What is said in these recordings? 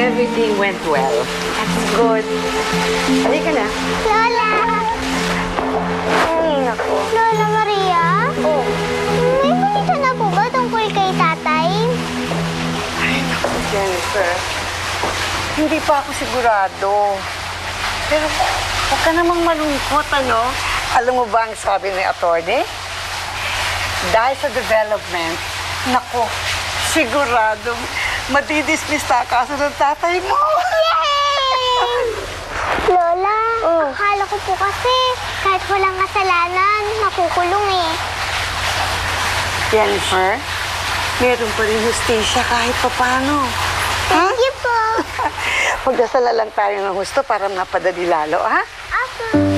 everything went well. That's good. Halika na. Lola! Ay, naku. Lola Maria? Oh. May balita na po ba tungkol kay tatay? Ay, naku, Jennifer. Hindi pa ako sigurado. Pero huwag ka namang malungkot, ano? Alam mo ba ang sabi ni attorney? Dahil sa development, naku, sigurado madidismiss na kaso ng tatay mo. Yay! Lola, akala ko po kasi kahit walang kasalanan, makukulong eh. Jennifer, meron pa rin hustisya kahit papano. Thank you po. Magdasala lang tayo ng husto para mapadali lalo, ha? Ako.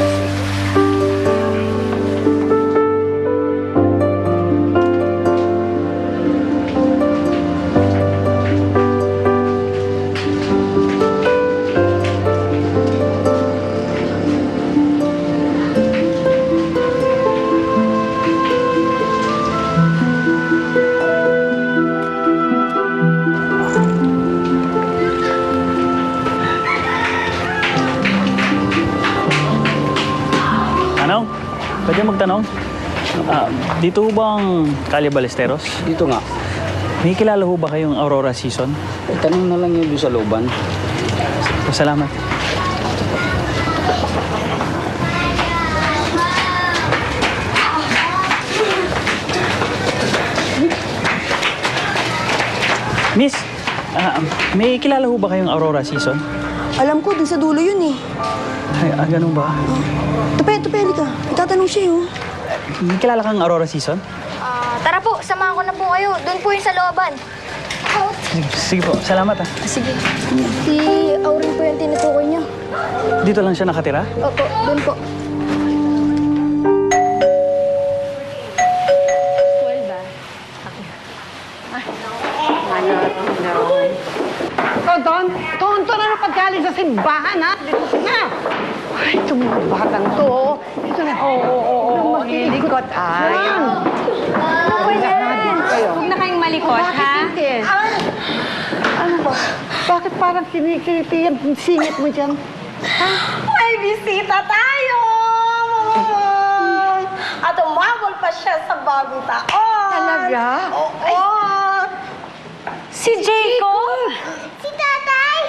Ano? Pwede magtanong? Dito ho ba ang Calle Ballesteros? Dito nga. May kilala ho ba kayong Aurora Season? Tanong na lang yun doon sa looban. Salamat. Miss, may kilala ho ba kayong Aurora Season? Alam ko, dun sa dulo yun eh. Ay, ganun ba? Tupe, halika. Itatanong siya oh. May kilala kang Aurora Season? Tara po, samahan ko na po kayo. Doon po yung sa looban. Sige po, salamat ah. Sige. Si Aurin po yung tinutukoy niya. Dito lang siya nakatira? Opo, doon po. Tonto na paggaling sa simbahan, ha? Dito na. Ay, itong mga batang to. Dito na. Oo. Makilikot. Ay. Ano po yan? Huwag na kayong malikot, ha? Ano ba? Bakit parang sinikiti yung singit mo dyan? May bisita tayo! At umabol pa siya sa bagong taon. Talaga? Oo. Si Jacob! Si tatay!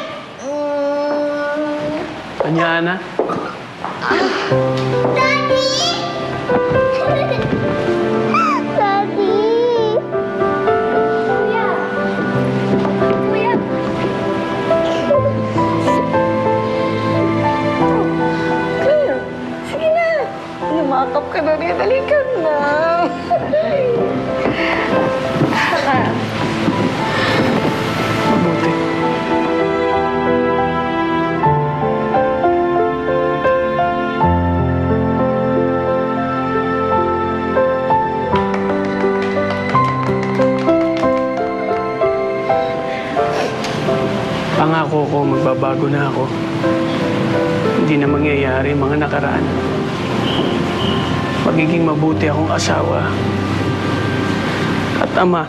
Anyana? Daddy! Daddy! Kuya! Kuya! Sige na. Lumakap ka na rin. Dalikan na. Mabuti. Pangako ko, magbabago na ako. Hindi na mangyayari ang mga nakaraan. Magiging mabuti akong asawa at ama.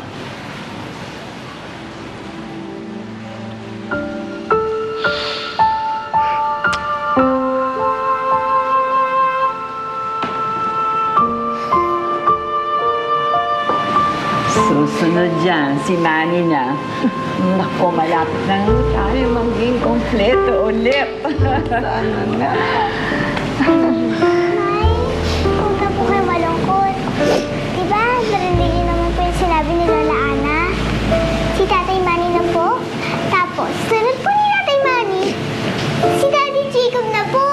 Susunod dyan, si Manny na. Naku, malapit na tayo maging kompleto ulit. Sana nga. Nay, huwag na po kayo malungkot. Diba, narinig niyo naman po yung sinabi ni Lola Ana? Si Tatay Manny na po. Tapos, sunod po ni Tatay Manny, si Daddy Jacob na po.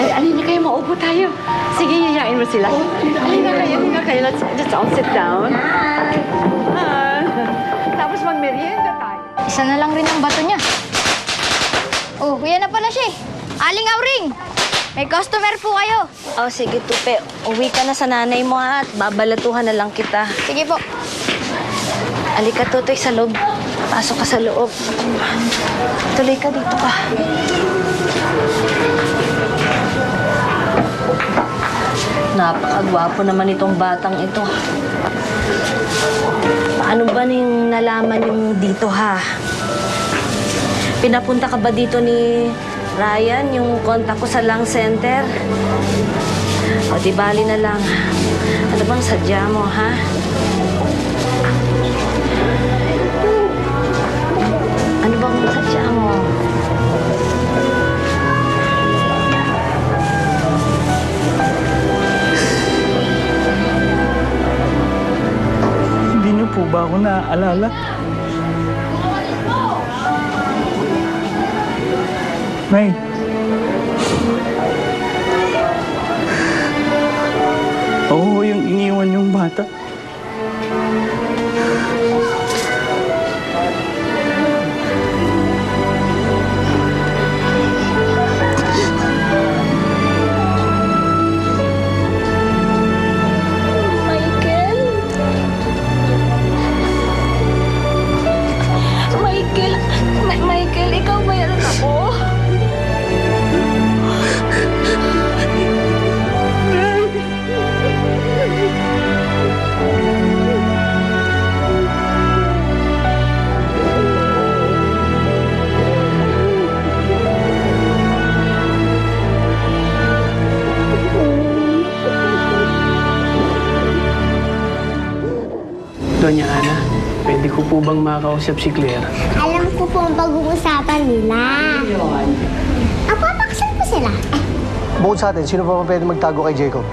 Alin na kayo, maupo tayo. Sige, yayain mo sila. Alin na kayo. Let's all sit down. Tapos magmerienda tayo. Isa na lang rin ang bato niya. Oh, kuya na pala siya. Aling Auring, may customer po kayo. Oh, sige, Tupe. Uwi ka na sa nanay mo, ha? At babalatuhan na lang kita. Sige po. Alika, Tutoy, sa loob. Pasok ka sa loob. Tuloy ka, dito ka. Napakagwapo naman itong batang ito. Paano ba ning nalaman yung dito, ha? Pinapunta ka ba dito ni Ryan, yung kontak ko sa lung center? O di bali na lang. Ano bang sadya mo, ha? Ano bang sadya mo? Hindi niyo po ba ako naaalala? Nay. Oo, yung iniwan yung bata. Michael, ikaw ba yan ako? Doña Ana, pwede ko po bang makausap si Claire? Alam ko po ang pag-uusapan nila. Papaksan ko sila. Bukod sa atin, sino pa pwede magtago kay Jacob?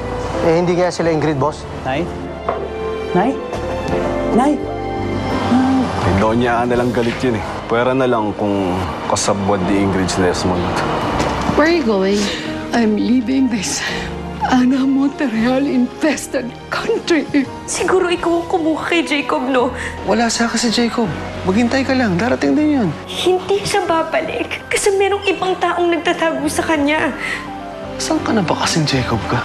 Eh, hindi kaya sila Ingrid, boss? Nay? Nay? Nay? Kay Doña Ana lang galit yun eh. Pwera na lang kung kasabwad ni Ingrid si Desmond. Where are you going? I'm leaving this Ana Monterreal-infested country. Siguro ikaw ang kumuha kay Jacob, no? Wala sa si Jacob. Maghintay ka lang. Darating din yun. Hindi siya babalik kasi merong ibang taong nagtatago sa kanya. Saan ka na ba kasing Jacob ka?